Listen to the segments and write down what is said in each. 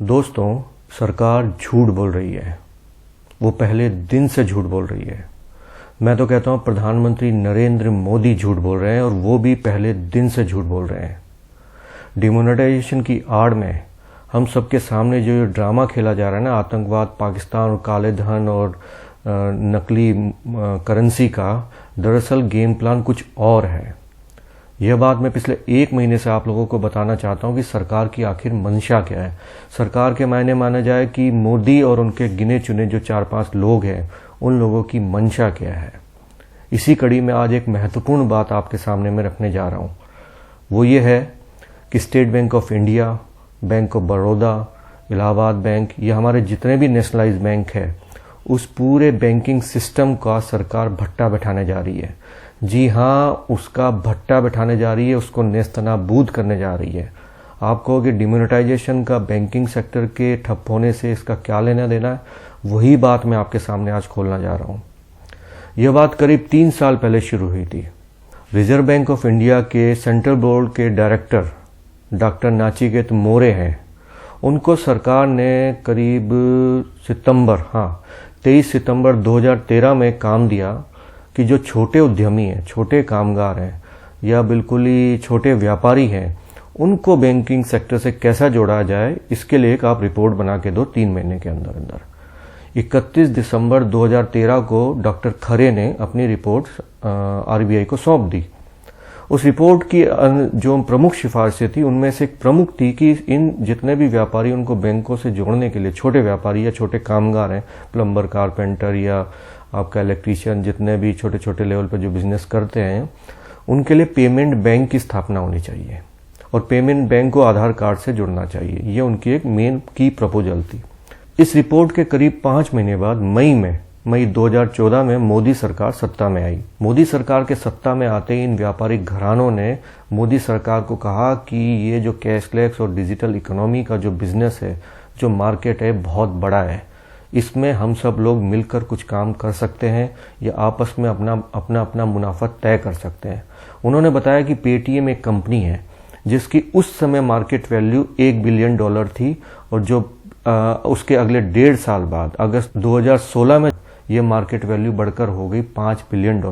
दोस्तों, सरकार झूठ बोल रही है। वो पहले दिन से झूठ बोल रही है। मैं तो कहता हूं प्रधानमंत्री नरेंद्र मोदी झूठ बोल रहे हैं, और वो भी पहले दिन से झूठ बोल रहे हैं। डिमोनेटाइजेशन की आड़ में हम सबके सामने जो ड्रामा खेला जा रहा है ना, आतंकवाद, पाकिस्तान और काले धन और नकली करेंसी का, दरअसल गेम प्लान कुछ और है। यह बात मैं पिछले 1 महीने से आप लोगों को बताना चाहता हूं कि सरकार की आखिर मंशा क्या है। सरकार के मायने माना जाए कि मोदी और उनके गिने चुने जो 4-5 लोग हैं, उन लोगों की मंशा क्या है। इसी कड़ी में आज एक महत्वपूर्ण बात आपके सामने में रखने जा रहा हूं। वो ये है कि state bank of India, bank of Baroda, Allahabad bank, ये हमारे जितने भी नेशनलाइज बैंक है, उस पूरे बैंकिंग सिस्टम का सरकार भट्टा बैठाने जा रही है। जी हाँ, उसका भट्टा बैठाने जा रही है, उसको नेस्तनाबूद करने जा रही है। आप कहोगे डिमोनेटाइजेशन का बैंकिंग सेक्टर के ठप होने से इसका क्या लेना देना है, वही बात मैं आपके सामने आज खोलना जा रहा हूँ। यह बात करीब 3 साल पहले शुरू हुई थी। रिजर्व बैंक ऑफ इंडिया के सेंट्रल बोर्ड के डायरेक्टर डॉक्टर नाचिकेत मोरे हैं। उनको सरकार ने करीब 23 सितंबर 2013 में काम दिया कि जो छोटे उद्यमी हैं, छोटे कामगार हैं, या बिल्कुल ही छोटे व्यापारी हैं, उनको बैंकिंग सेक्टर से कैसा जोड़ा जाए, इसके लिए एक आप रिपोर्ट बना के दो 3 महीने के अंदर अंदर। 31 दिसंबर 2013 को डॉक्टर खरे ने अपनी रिपोर्ट आरबीआई को सौंप दी। उस रिपोर्ट की जो प्रमुख सिफारिशें थी, उनमें से एक प्रमुख थी कि इन जितने भी व्यापारी, उनको बैंकों से जोड़ने के लिए, छोटे व्यापारी या छोटे कामगार हैं, प्लम्बर, कारपेंटर या आपका इलेक्ट्रीशियन, जितने भी छोटे छोटे लेवल पर जो बिजनेस करते हैं, उनके लिए पेमेंट बैंक की स्थापना होनी चाहिए और पेमेंट बैंक को आधार कार्ड से जुड़ना चाहिए। ये उनकी एक मेन की प्रपोजल थी। इस रिपोर्ट के करीब 5 महीने बाद मई 2014 में मोदी सरकार सत्ता में आई। मोदी सरकार के सत्ता में आते ही इन व्यापारिक घरानों ने मोदी सरकार को कहा कि ये जो कैशलेस और डिजिटल इकोनॉमी का जो बिजनेस है, जो मार्केट है, बहुत बड़ा है। इसमें हम सब लोग मिलकर कुछ काम कर सकते हैं या आपस में अपना मुनाफा तय कर सकते हैं। उन्होंने बताया कि पेटीएम एक कंपनी है जिसकी उस समय मार्केट वैल्यू $1 बिलियन थी, और जो उसके अगले 1.5 साल बाद अगस्त 2016 में ये मार्केट वैल्यू बढ़कर हो गई $5 बिलियन।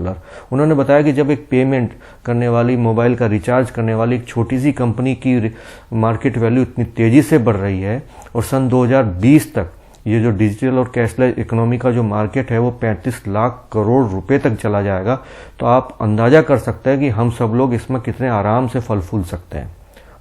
उन्होंने बताया कि जब एक पेमेंट करने वाली, मोबाइल का रिचार्ज करने वाली एक छोटी सी कंपनी की मार्केट वैल्यू इतनी तेजी से बढ़ रही है, और सन 2020 तक ये जो डिजिटल और कैशलेस इकोनॉमी का जो मार्केट है वो 35 लाख करोड़ रुपए तक चला जाएगा, तो आप अंदाजा कर सकते हैं कि हम सब लोग इसमें कितने आराम से फल फूल सकते हैं।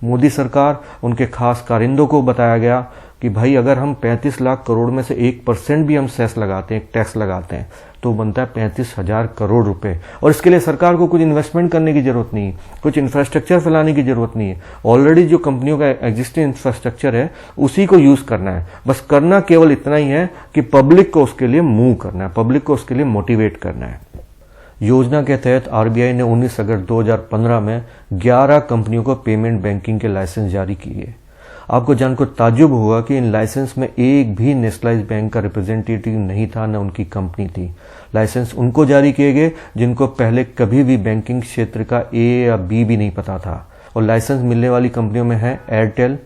मोदी सरकार, उनके खास कारिंदों को बताया गया कि भाई अगर हम 35 लाख करोड़ में से 1% भी हम सेस लगाते हैं, एक टैक्स लगाते हैं, तो बनता है 35,000 करोड़ रुपए। और इसके लिए सरकार को कुछ इन्वेस्टमेंट करने की जरूरत नहीं, कुछ इंफ्रास्ट्रक्चर फैलाने की जरूरत नहीं है। ऑलरेडी जो कंपनियों का एग्जिस्टिंग इंफ्रास्ट्रक्चर है, उसी को यूज करना है। बस करना केवल इतना ही है कि पब्लिक को उसके लिए मूव करना है, पब्लिक को उसके लिए मोटिवेट करना है। योजना के तहत आरबीआई ने 19 अगस्त 2015 में 11 कंपनियों को पेमेंट बैंकिंग के लाइसेंस जारी किए। आपको जानकर ताज्जुब होगा कि इन लाइसेंस में एक भी नेशनलाइज बैंक का रिप्रेजेंटेटिव नहीं था, न उनकी कंपनी थी। लाइसेंस उनको जारी किए गए जिनको पहले कभी भी बैंकिंग क्षेत्र का ए या बी भी नहीं पता था। और लाइसेंस मिलने वाली कंपनियों में है Airtel,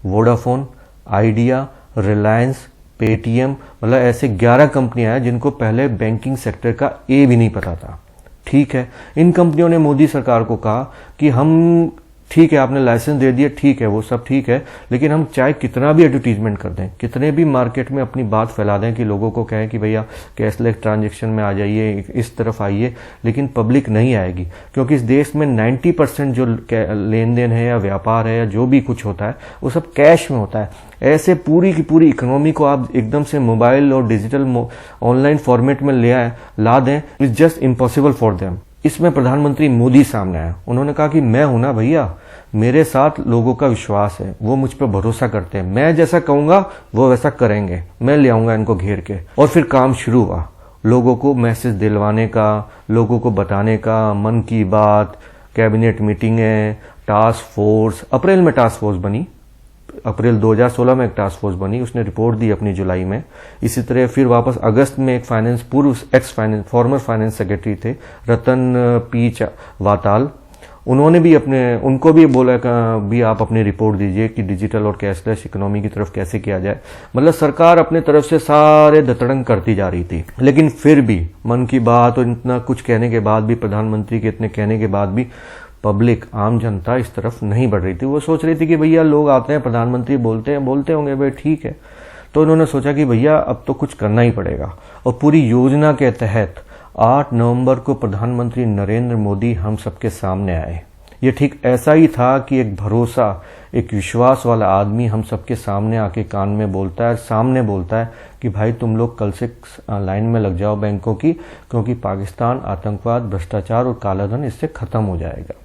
Vodafone, idea, Reliance, Paytm, मतलब ऐसे 11 कंपनियां हैं जिनको पहले बैंकिंग सेक्टर का ए भी नहीं पता था। ठीक है, इन कंपनियों ने मोदी सरकार को कहा कि हम, ठीक है आपने लाइसेंस दे दिया, ठीक है वो सब ठीक है, लेकिन हम चाहे कितना भी एडवर्टीजमेंट कर दें, कितने भी मार्केट में अपनी बात फैला दें कि लोगों को कहें कि भैया कैशलेस ट्रांजैक्शन में आ जाइए, इस तरफ आइए, लेकिन पब्लिक नहीं आएगी। क्योंकि इस देश में 90% जो लेन देन है या व्यापार है या जो भी कुछ होता है, वो सब कैश में होता है। ऐसे पूरी की पूरी इकोनॉमी को आप एकदम से मोबाइल और डिजिटल ऑनलाइन फॉर्मेट में ला दें, it's just impossible for them. इसमें प्रधानमंत्री मोदी सामने आया। उन्होंने कहा कि मैं हूं ना भैया, मेरे साथ लोगों का विश्वास है, वो मुझ पर भरोसा करते हैं, मैं जैसा कहूंगा वो वैसा करेंगे, मैं ले आऊंगा इनको घेर के। और फिर काम शुरू हुआ, लोगों को मैसेज दिलवाने का, लोगों को बताने का, मन की बात, कैबिनेट मीटिंगें, टास्क फोर्स। अप्रैल में टास्क फोर्स बनी, अप्रैल 2016 में एक टास्क फोर्स बनी, उसने रिपोर्ट दी अपनी जुलाई में। इसी तरह फिर वापस अगस्त में एक फॉर्मर फाइनेंस सेक्रेटरी थे रतन पी वाताल, उन्होंने भी उनको भी बोला भी आप अपनी रिपोर्ट दीजिए कि डिजिटल और कैशलेस इकोनॉमी की तरफ कैसे किया जाए। मतलब सरकार अपने तरफ से सारे दतड़न करती जा रही थी, लेकिन फिर भी मन की बात और इतना कुछ कहने के बाद भी, प्रधानमंत्री के इतने कहने के बाद भी पब्लिक, आम जनता इस तरफ नहीं बढ़ रही थी। वो सोच रही थी कि भैया लोग आते हैं, प्रधानमंत्री बोलते होंगे भाई ठीक है। तो उन्होंने सोचा कि भैया अब तो कुछ करना ही पड़ेगा, और पूरी योजना के तहत 8 नवंबर को प्रधानमंत्री नरेंद्र मोदी हम सबके सामने आए। ये ठीक ऐसा ही था कि एक भरोसा, एक विश्वास वाला आदमी हम सबके सामने आके कान में बोलता है, सामने बोलता है कि भाई तुम लोग कल से लाइन में लग जाओ बैंकों की, क्योंकि पाकिस्तान, आतंकवाद, भ्रष्टाचार और कालाधन इससे खत्म हो जाएगा।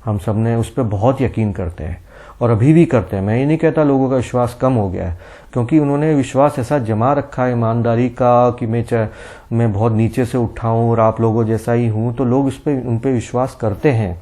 हम सब ने उस पर बहुत यकीन करते हैं और अभी भी करते हैं। मैं ये नहीं कहता लोगों का विश्वास कम हो गया है, क्योंकि उन्होंने विश्वास ऐसा जमा रखा है ईमानदारी का कि मैं बहुत नीचे से उठा हूं और आप लोगों जैसा ही हूं, तो लोग उन पे विश्वास करते हैं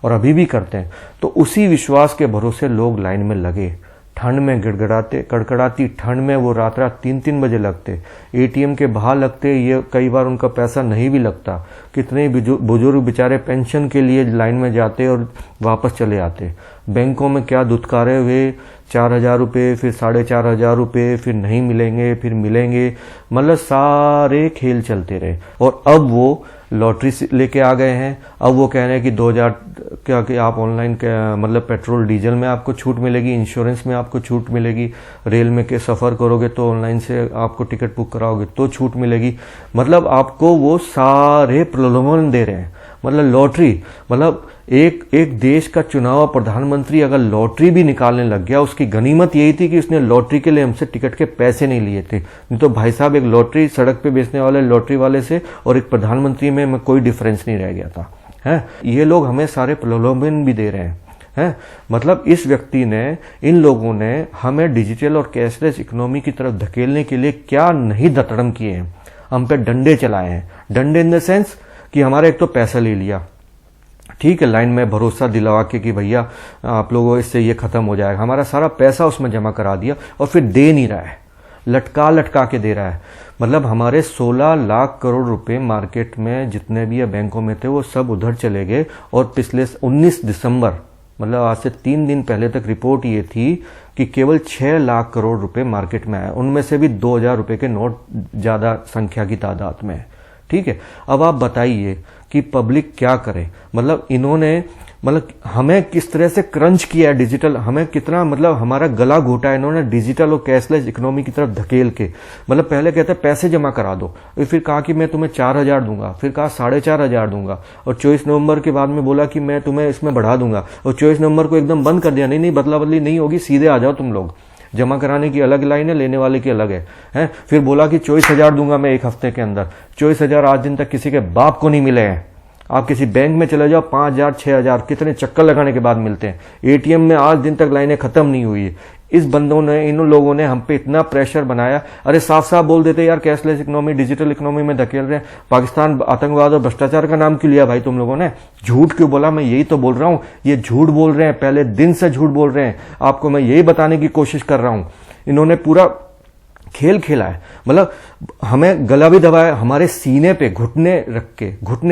और अभी भी करते हैं। तो उसी विश्वास के भरोसे लोग लाइन में लगे, ठंड में गिड़गिड़ाते, कड़कड़ाती ठंड में वो रात 3-3 बजे लगते, एटीएम के बाहर लगते। ये कई बार उनका पैसा नहीं भी लगता। कितने बुजुर्ग बेचारे पेंशन के लिए लाइन में जाते और वापस चले आते। बैंकों में क्या दुत्कारे हुए, 4,000 रुपये, फिर 4,500 रुपये, फिर नहीं मिलेंगे, फिर मिलेंगे। मतलब सारे खेल चलते रहे। और अब वो लॉटरी लेके आ गए हैं। अब वो कह रहे हैं कि 2,000 क्या कि आप ऑनलाइन मतलब पेट्रोल डीजल में आपको छूट मिलेगी, इंश्योरेंस में आपको छूट मिलेगी, रेल में के सफ़र करोगे तो ऑनलाइन से आपको टिकट बुक कराओगे तो छूट मिलेगी। मतलब आपको वो सारे प्रलोभन दे रहे हैं। मतलब लॉटरी, मतलब एक देश का चुनाव प्रधानमंत्री अगर लॉटरी भी निकालने लग गया, उसकी गनीमत यही थी कि उसने लॉटरी के लिए हमसे टिकट के पैसे नहीं लिए थे। नहीं तो भाई साहब एक लॉटरी सड़क पे बेचने वाले लॉटरी वाले से और एक प्रधानमंत्री में कोई डिफरेंस नहीं रह गया था। है, ये लोग हमें सारे प्रलोभन भी दे रहे हैं। मतलब इस व्यक्ति ने, इन लोगों ने हमें डिजिटल और कैशलेस इकोनॉमी की तरफ धकेलने के लिए क्या नहीं दतड़म किए हैं, हम पे डंडे चलाए हैं। डंडे इन द सेंस कि हमारा एक तो पैसा ले लिया, ठीक है, लाइन में भरोसा दिलवा के कि भैया आप लोगों इससे ये खत्म हो जाएगा, हमारा सारा पैसा उसमें जमा करा दिया और फिर दे नहीं रहा है, लटका के दे रहा है। मतलब हमारे 16 लाख करोड़ रुपए मार्केट में जितने भी बैंकों में थे वो सब उधर चले गए। और पिछले 19 दिसंबर, मतलब आज से 3 दिन पहले तक रिपोर्ट ये थी कि केवल 6 लाख करोड़ रुपए मार्केट में आए, उनमें से भी 2,000 रुपए के नोट ज्यादा संख्या की तादाद में है। ठीक है, अब आप बताइए कि पब्लिक क्या करे। मतलब इन्होंने हमें किस तरह से क्रंच किया है डिजिटल, हमें कितना मतलब हमारा गला घोटा है इन्होंने डिजिटल और कैशलेस इकोनॉमी की तरफ धकेल के। मतलब पहले कहते पैसे जमा करा दो, फिर कहा कि मैं तुम्हें 4,000 दूंगा, फिर कहा 4,500 दूंगा, और 24 नवंबर के बाद में बोला कि मैं तुम्हें इसमें बढ़ा दूंगा, और 24 नवंबर को एकदम बंद कर दिया। नहीं बदला बदली नहीं होगी, सीधे आ जाओ तुम लोग, जमा कराने की अलग लाइन है, लेने वाले की अलग है। फिर बोला कि 24,000 दूंगा मैं 1 हफ्ते के अंदर। 24,000 आज दिन तक किसी के बाप को नहीं मिले हैं। आप किसी बैंक में चले जाओ, 5,000 6,000 कितने चक्कर लगाने के बाद मिलते हैं। एटीएम में आज दिन तक लाइनें खत्म नहीं हुई है। इस बंदों ने, इन लोगों ने हम पे इतना प्रेशर बनाया। अरे साफ साफ बोल देते यार, कैशलेस इकोनॉमी, डिजिटल इकोनॉमी में धकेल रहे हैं। पाकिस्तान, आतंकवाद और भ्रष्टाचार का नाम क्यों लिया भाई तुम लोगों ने? झूठ क्यों बोला? मैं यही तो बोल रहा हूं, ये झूठ बोल रहे हैं, पहले दिन से झूठ बोल रहे हैं। आपको मैं यही बताने की कोशिश कर रहा हूं। इन्होंने पूरा खेल खेला है। मतलब हमें गला भी दबाया, हमारे सीने पे घुटने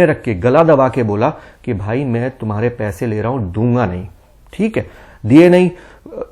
रख के गला दबा के बोला कि भाई मैं तुम्हारे पैसे ले रहा हूं, दूंगा नहीं। ठीक है, दिए नहीं,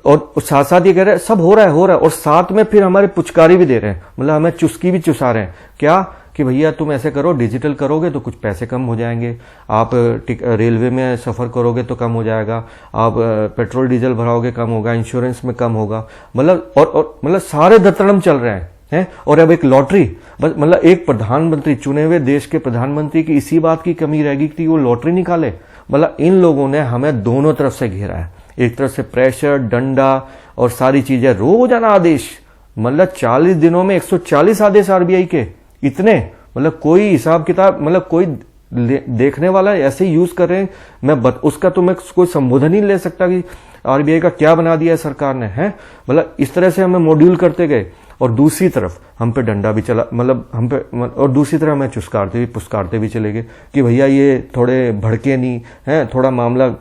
और साथ साथ ये कह रहे हैं सब हो रहा है, और साथ में फिर हमारे पुचकारी भी दे रहे हैं। मतलब हमें चुस्की भी चुसा रहे हैं। क्या कि भैया तुम ऐसे करो, डिजिटल करोगे तो कुछ पैसे कम हो जाएंगे, आप रेलवे में सफर करोगे तो कम हो जाएगा, आप पेट्रोल डीजल भराओगे कम होगा, इंश्योरेंस में कम होगा। मतलब और मतलब सारे दत्तड़म चल रहे हैं। और अब एक लॉटरी, बस मतलब एक प्रधानमंत्री, चुने हुए देश के प्रधानमंत्री की इसी बात की कमी रहेगी कि वो लॉटरी निकाले। मतलब इन लोगों ने हमें दोनों तरफ से घेरा है। एक तरफ से प्रेशर, डंडा और सारी चीजें, रोजाना आदेश। मतलब 40 दिनों में 140 आदेश आरबीआई के, इतने। मतलब कोई हिसाब किताब, मतलब कोई देखने वाला ऐसे यूज कर रहे हैं। उसका तो मैं कोई संबोधन ही ले सकता कि आरबीआई का क्या बना दिया है सरकार ने, है। मतलब इस तरह से हमें मॉड्यूल करते गए, और दूसरी तरफ हम पे डंडा भी चला, मतलब हम पे, और दूसरी तरफ हमें पुस्कारते भी चले गए कि भैया ये थोड़े भड़के नहीं है, थोड़ा मामला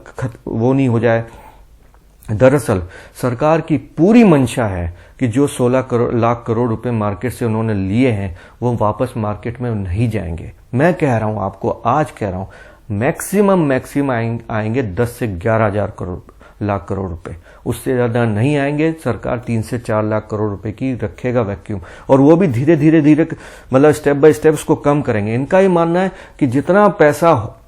वो नहीं हो जाए। दरअसल सरकार की पूरी मंशा है कि जो 16 लाख करोड़ रुपए मार्केट से उन्होंने लिए हैं वो वापस मार्केट में नहीं जाएंगे। मैं कह रहा हूं आपको, आज कह रहा हूं, मैक्सिमम आएंगे 10 से 11,000 लाख करोड़ रुपए, उससे ज्यादा नहीं आएंगे। सरकार 3 से 4 लाख करोड़ रुपए की रखेगा वैक्यूम, और वो भी धीरे धीरे मतलब स्टेप बाय स्टेप उसको कम करेंगे। इनका ही मानना है कि जितना पैसा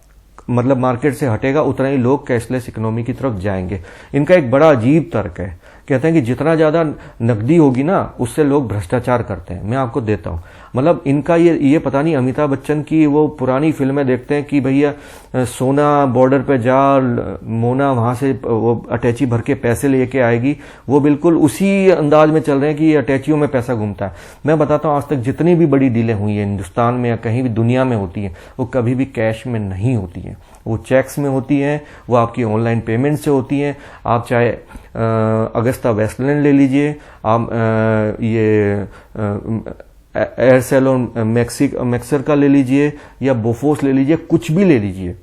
मतलब मार्केट से हटेगा उतना ही लोग कैशलेस इकोनॉमी की तरफ जाएंगे। इनका एक बड़ा अजीब तर्क है, कहते हैं कि जितना ज्यादा नकदी होगी ना उससे लोग भ्रष्टाचार करते हैं। मैं आपको देता हूं, मतलब इनका ये पता नहीं, अमिताभ बच्चन की वो पुरानी फिल्में देखते हैं कि भैया सोना बॉर्डर पे जा, मोना वहां से वो अटैची भर के पैसे लेके आएगी, वो बिल्कुल उसी अंदाज में चल रहे हैं कि ये अटैचियों में पैसा घूमता है। मैं बताता हूं, आज तक जितनी भी बड़ी डीलें हुई है हिंदुस्तान में या कहीं भी दुनिया में होती है, वो कभी भी कैश में नहीं होती है, वो चेक्स में होती हैं, वो आपकी ऑनलाइन पेमेंट से होती हैं। आप चाहे अगस्ता वेस्टलैंड ले लीजिए, आप ये एयरसेल और मैक्सर का ले लीजिए, या बोफोर्स ले लीजिए, कुछ भी ले लीजिए।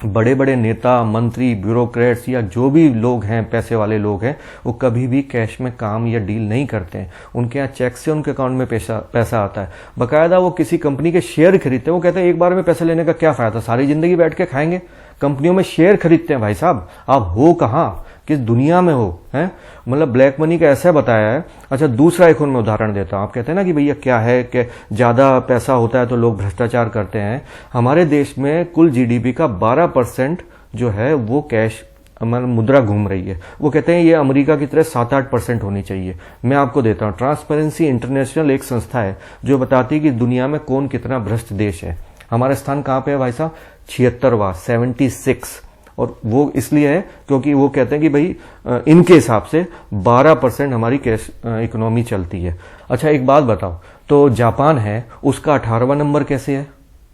बड़े बड़े नेता, मंत्री, ब्यूरोक्रेट्स या जो भी लोग हैं, पैसे वाले लोग हैं, वो कभी भी कैश में काम या डील नहीं करते हैं। उनके यहाँ चेक से उनके अकाउंट में पैसा आता है। बकायदा वो किसी कंपनी के शेयर खरीदते हैं, वो कहते हैं एक बार में पैसे लेने का क्या फायदा, सारी जिंदगी बैठ के खाएंगे। कंपनियों में शेयर खरीदते हैं। भाई साहब, आप हो कहाँ, किस दुनिया में हो, हैं? मतलब ब्लैक मनी का ऐसा बताया है। अच्छा, दूसरा एक मैं उदाहरण देता हूं। आप कहते हैं ना कि भैया क्या है कि ज्यादा पैसा होता है तो लोग भ्रष्टाचार करते हैं। हमारे देश में कुल जीडीपी का 12% जो है वो कैश मतलब मुद्रा घूम रही है। वो कहते हैं ये अमेरिका की तरह 7-8% होनी चाहिए। मैं आपको देता हूं, ट्रांसपेरेंसी इंटरनेशनल एक संस्था है जो बताती है कि दुनिया में कौन कितना भ्रष्ट देश है। हमारा स्थान कहां पे है भाई साहब? 76वां, 76। और वो इसलिए है क्योंकि वो कहते हैं कि भाई इनके हिसाब से 12% हमारी कैश इकोनॉमी चलती है। अच्छा, एक बात बताओ, तो जापान है, उसका 18वां नंबर कैसे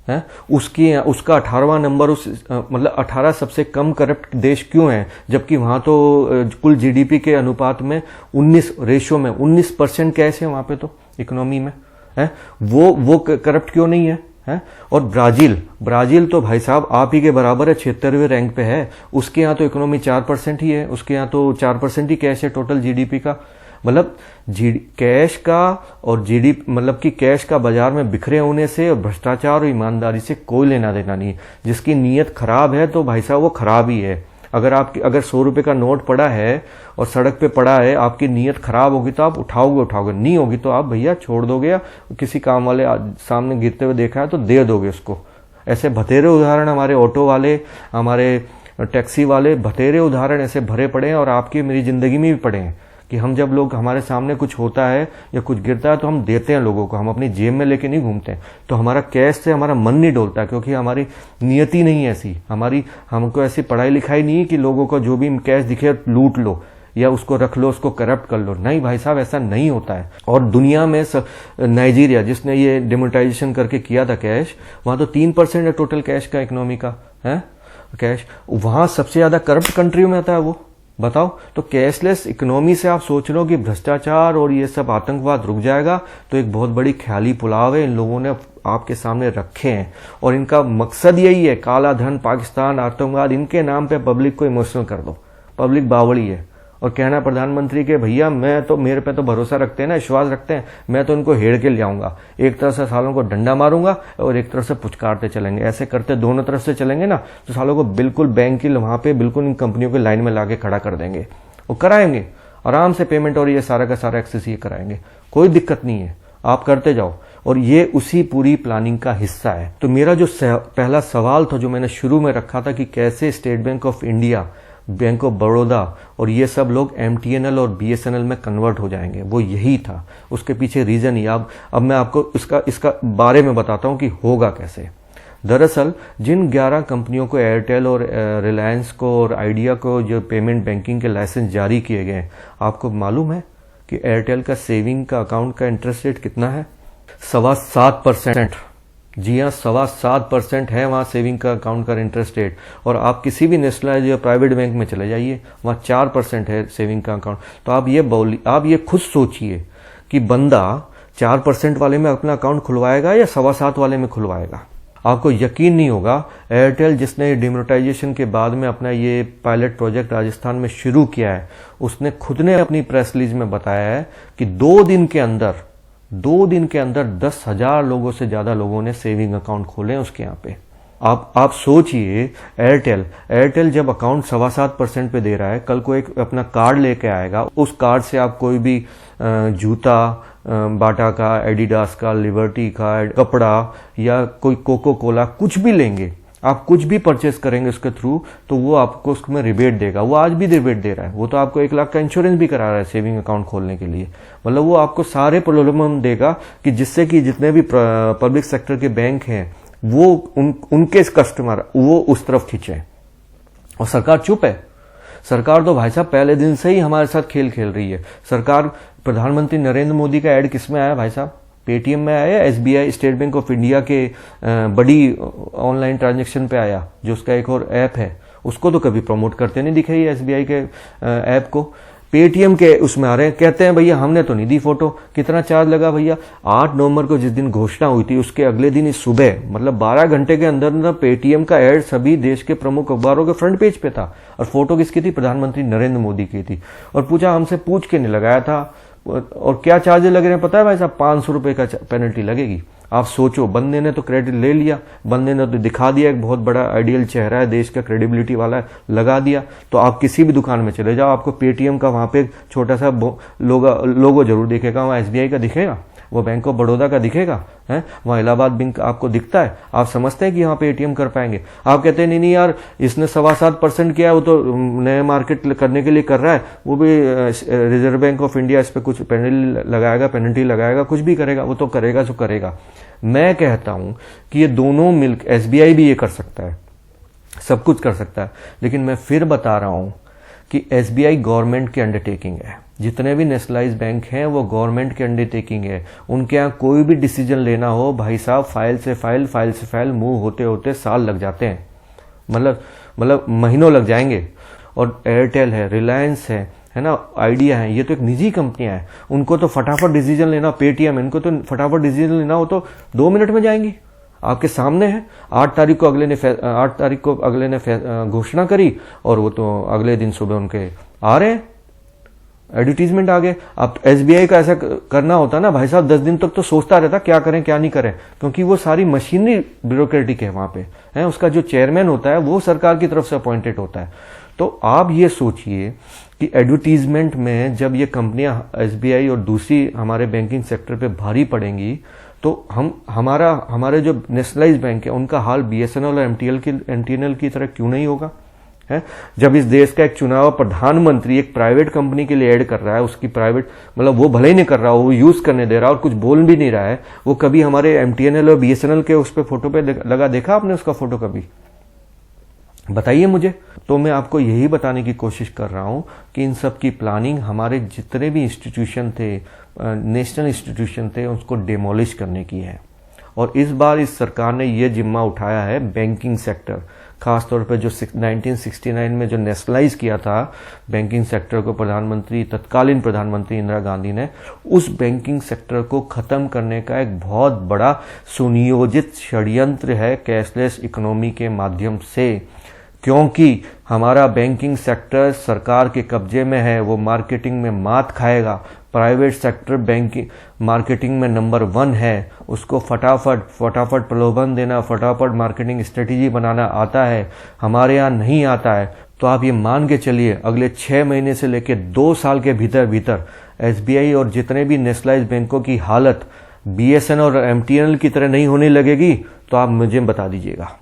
है? उसका 18वां नंबर मतलब 18 सबसे कम करप्ट देश क्यों है, जबकि वहां तो कुल जीडीपी के अनुपात में 19 रेशियो में 19% कैश है वहां पे तो इकोनॉमी में है। वो करप्ट क्यों नहीं है? और ब्राजील तो भाई साहब आप ही के बराबर है, 76वें रैंक पे है। उसके यहाँ तो इकोनॉमी 4% ही है, उसके यहाँ तो 4% ही कैश है टोटल जीडीपी का। मतलब कैश का और जीडीपी मतलब कि कैश का बाजार में बिखरे होने से और भ्रष्टाचार और ईमानदारी से कोई लेना देना नहीं है। जिसकी नीयत खराब है तो भाई साहब वो खराब ही है। अगर 100 रुपए का नोट पड़ा है और सड़क पे पड़ा है, आपकी नीयत खराब होगी तो आप उठाओगे, नहीं होगी तो आप भैया छोड़ दोगे, या किसी काम वाले सामने गिरते हुए देखा है तो दे दोगे उसको। ऐसे बथेरे उदाहरण हमारे ऑटो वाले, हमारे टैक्सी वाले, बथेरे उदाहरण ऐसे भरे पड़े हैं और आपकी मेरी जिंदगी में भी पड़े हैं कि हम जब लोग हमारे सामने कुछ होता है या कुछ गिरता है तो हम देते हैं लोगों को, हम अपनी जेब में लेके नहीं घूमते हैं। तो हमारा कैश से हमारा मन नहीं डोलता क्योंकि हमारी नियति नहीं ऐसी, हमको ऐसी पढ़ाई लिखाई नहीं है कि लोगों को जो भी कैश दिखे लूट लो या उसको रख लो, उसको करप्ट कर लो। नहीं भाई साहब, ऐसा नहीं होता है। और दुनिया में नाइजीरिया जिसने ये डिमोनेटाइजेशन करके किया था कैश, वहां तो 3% है टोटल कैश का इकोनॉमी का है कैश। वहां सबसे ज्यादा करप्ट कंट्री में आता है वो, बताओ। तो कैशलेस इकोनॉमी से आप सोच रहे हो कि भ्रष्टाचार और ये सब आतंकवाद रुक जाएगा, तो एक बहुत बड़ी ख्याली पुलाव है इन लोगों ने आपके सामने रखे हैं। और इनका मकसद यही है, काला धन, पाकिस्तान, आतंकवाद, इनके नाम पे पब्लिक को इमोशनल कर दो। पब्लिक बावड़ी है और कहना प्रधानमंत्री के भैया मेरे पे तो भरोसा रखते हैं ना, विश्वास रखते हैं, मैं तो इनको हेड़ के ले आऊंगा। एक तरफ से सालों को डंडा मारूंगा और एक तरफ से पुचकारते चलेंगे। ऐसे करते दोनों तरफ से चलेंगे ना तो सालों को बिल्कुल बैंक की वहां पे बिल्कुल इन कंपनियों के लाइन में लाके खड़ा कर देंगे। वो कराएंगे आराम से पेमेंट और ये सारा का सारा एक्सेस ये कराएंगे, कोई दिक्कत नहीं है, आप करते जाओ। और ये उसी पूरी प्लानिंग का हिस्सा है। तो मेरा जो पहला सवाल था जो मैंने शुरू में रखा था कि कैसे state bank of India, bank of Baroda और ये सब लोग एमटीएनएल और बीएसएनएल में कन्वर्ट हो जाएंगे, वो यही था। उसके पीछे रीजन ही अब मैं आपको इसका बारे में बताता हूं कि होगा कैसे। दरअसल जिन 11 कंपनियों को, एयरटेल और रिलायंस को और आइडिया को जो पेमेंट बैंकिंग के लाइसेंस जारी किए गए, आपको मालूम है कि एयरटेल का सेविंग का अकाउंट का इंटरेस्ट रेट कितना है? 7.25%। जी हाँ, 7.25% है वहां सेविंग का अकाउंट का इंटरेस्ट रेट। और आप किसी भी नेशनलाइज या प्राइवेट बैंक में चले जाइए, वहां 4% है सेविंग का अकाउंट। तो आप ये खुद सोचिए कि बंदा 4% वाले में अपना अकाउंट खुलवाएगा या 7.25 वाले में खुलवाएगा। आपको यकीन नहीं होगा, एयरटेल जिसने डिमोनेटाइजेशन के बाद में अपना ये पायलट प्रोजेक्ट राजस्थान में शुरू किया है, उसने खुद ने अपनी प्रेस रिलीज में बताया है कि 2 दिन के अंदर 10,000 लोगों से ज्यादा लोगों ने सेविंग अकाउंट खोले हैं उसके यहाँ पे। आप सोचिए, एयरटेल जब अकाउंट 7.25% पे दे रहा है, कल को एक अपना कार्ड लेके आएगा, उस कार्ड से आप कोई भी जूता, बाटा का, एडिडास का, लिबर्टी का, कपड़ा या कोई कोको कोला कुछ भी लेंगे, आप कुछ भी परचेस करेंगे उसके थ्रू, तो वो आपको उसमें रिबेट देगा। वो आज भी रिबेट दे रहा है, वो तो आपको 1 लाख का इंश्योरेंस भी करा रहा है सेविंग अकाउंट खोलने के लिए। मतलब वो आपको सारे प्रलोभन देगा कि जिससे कि जितने भी पब्लिक सेक्टर के बैंक हैं वो उनके कस्टमर वो उस तरफ खींचे। और सरकार चुप है। सरकार तो भाई साहब पहले दिन से ही हमारे साथ खेल खेल रही है। सरकार, प्रधानमंत्री नरेंद्र मोदी का ऐड किस में आया भाई साहब? पेटीएम में आया, SBI state bank of India के बड़ी ऑनलाइन ट्रांजैक्शन पे आया, जो उसका एक और ऐप है, उसको तो कभी प्रमोट करते नहीं दिखे ये एसबीआई के ऐप को। पेटीएम के उसमें आ रहे हैं, कहते हैं भैया हमने तो नहीं दी फोटो। कितना चार्ज लगा भैया? 8 नवंबर को जिस दिन घोषणा हुई थी उसके अगले दिन इस सुबह, मतलब 12 घंटे के अंदर अंदर पेटीएम का ऐड सभी देश के प्रमुख अखबारों के फ्रंट पेज पे था। और फोटो किसकी थी? प्रधानमंत्री नरेंद्र मोदी की थी। और पूछा, हमसे पूछ के नहीं लगाया था। और क्या चार्जेस लग रहे हैं पता है भाई साहब? 500 रुपए का पेनल्टी लगेगी। आप सोचो, बंदे ने तो क्रेडिट ले लिया, बंदे ने तो दिखा दिया एक बहुत बड़ा आइडियल चेहरा है, देश का क्रेडिबिलिटी वाला है, लगा दिया। तो आप किसी भी दुकान में चले जाओ, आपको पेटीएम का वहां पे छोटा सा लोगो जरूर दिखेगा। वहां एसबीआई का दिखेगा, वो बैंक ऑफ बड़ौदा का दिखेगा, है वहां इलाहाबाद बैंक आपको दिखता है। आप समझते हैं कि यहाँ पे एटीएम कर पाएंगे? आप कहते हैं नहीं यार, इसने 7.25% किया, वो तो नए मार्केट करने के लिए कर रहा है, वो भी रिजर्व बैंक ऑफ इंडिया इस पे कुछ पेनल्टी लगाएगा, कुछ भी करेगा, वो तो करेगा जो करेगा। मैं कहता हूं कि ये दोनों मिलकर, एसबीआई भी ये कर सकता है, सब कुछ कर सकता है, लेकिन मैं फिर बता रहा हूं कि एसबीआई गवर्नमेंट की अंडरटेकिंग है। जितने भी नेशनलाइज बैंक हैं वो गवर्नमेंट की अंडरटेकिंग है। उनके यहाँ कोई भी डिसीजन लेना हो भाई साहब, फाइल से फाइल मूव होते होते साल लग जाते हैं, मतलब महीनों लग जाएंगे। और एयरटेल है, रिलायंस है ना, आइडिया है, ये तो एक निजी कंपनियां हैं, उनको तो फटाफट डिसीजन लेना, पेटीएम, इनको तो फटाफट डिसीजन लेना हो तो 2 मिनट में जाएंगी। आपके सामने है। 8 तारीख को अगले ने घोषणा करी और वो तो अगले दिन सुबह उनके आ रहे हैं, एडवर्टीजमेंट आ गए। अब एसबीआई का ऐसा करना होता ना भाई साहब, 10 दिन तक तो सोचता रहता क्या करें क्या नहीं करें, क्योंकि वो सारी मशीनरी ब्यूरोक्रेटिक है वहां पे, है। उसका जो चेयरमैन होता है वो सरकार की तरफ से अपॉइंटेड होता है। तो आप ये सोचिए कि एडवर्टीजमेंट में जब ये कंपनियां एसबीआई और दूसरी हमारे बैंकिंग सेक्टर पे भारी पड़ेंगी तो हमारे जो नेशनलाइज बैंक है उनका हाल बीएसएनएल और एमटीएनएल की तरह क्यों नहीं होगा, है। जब इस देश का एक चुनाव प्रधानमंत्री एक प्राइवेट कंपनी के लिए ऐड कर रहा है, उसकी प्राइवेट, मतलब वो भले ही नहीं कर रहा हो, वो यूज करने दे रहा है और कुछ बोल भी नहीं रहा है, वो कभी हमारे एमटीएनएल और बीएसएनएल के उस पे फोटो पे लगा देखा आपने उसका फोटो कभी? बताइए मुझे। तो मैं आपको यही बताने की कोशिश कर रहा हूं कि इन सब की प्लानिंग हमारे जितने भी इंस्टीट्यूशन थे, नेशनल इंस्टीट्यूशन थे, उसको डिमोलिश करने की है। और इस बार इस सरकार ने ये जिम्मा उठाया है बैंकिंग सेक्टर, खासतौर पर जो 1969 में जो नेशनलाइज किया था बैंकिंग सेक्टर को तत्कालीन प्रधानमंत्री इंदिरा गांधी ने, उस बैंकिंग सेक्टर को खत्म करने का एक बहुत बड़ा सुनियोजित षड्यंत्र है कैशलेस इकोनॉमी के माध्यम से। क्योंकि हमारा बैंकिंग सेक्टर सरकार के कब्जे में है, वो मार्केटिंग में मात खाएगा। प्राइवेट सेक्टर बैंकिंग मार्केटिंग में नंबर 1 है, उसको फटाफट प्रलोभन देना, फटाफट मार्केटिंग स्ट्रेटेजी बनाना आता है, हमारे यहाँ नहीं आता है। तो आप ये मान के चलिए अगले 6 महीने से लेकर 2 साल के भीतर एसबीआई और जितने भी नेशनलाइज बैंकों की हालत बीएसएनएल और एमटीएनएल की तरह नहीं होने लगेगी, तो आप मुझे बता दीजिएगा।